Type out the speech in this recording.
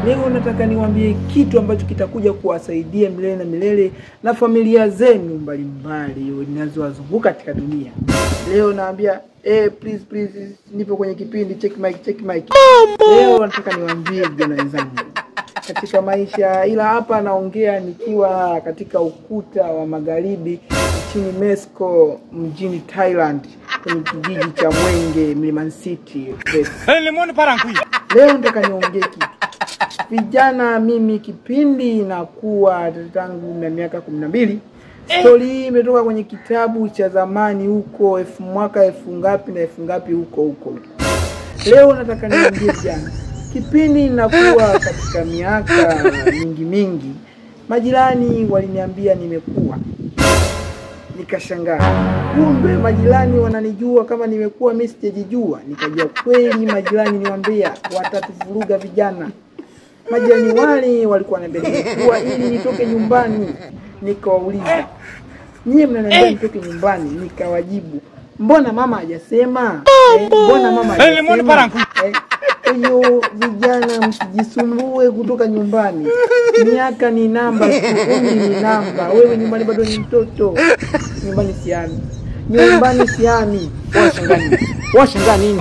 Leo nataka niwaambie kitu ambacho kitakuja kuwasaidia milele na milele na familia zenu mbalimbali zinazowazunguka katika dunia. Leo naambia please nipo kwenye kipindi check mic. Leo nataka niwaambie vijana wenzangu katika maisha, ila hapa naongea nikiwa katika ukuta wa magharibi nchini Mexico mjini Thailand kwenye kijiji cha Mwenge Mlimani City. Leo nataka niongee kitu. Vijana, mimi kipindi nakuwa tangu na miaka 12. Story hii imetoka kwenye kitabu cha zamani huko mwaka elfu ngapi huko. Leo nataka niongee vijana. Kipindi nakuwa katika miaka mingi, majirani waliniambia nimekuwa. Nikashangaa. Kumbe majirani wananijua kama nimekuwa, mimi sijajijua. Nikajua kweli majirani niwaambia watatuvuruga vijana. Majirani wale walikuwa wananiambia ili nitoke nyumbani. Nikawauliza, nyie mnaniambia nitoke nyumbani? Nikawajibu, mbona mama hajasema? Mbona mama hajasema? Hiyo vijana msijisumbue kutoka nyumbani. Miaka ni namba, umri ni namba. Wewe nyumbani bado ni mtoto. Nyumbani siami. Washangaa nini?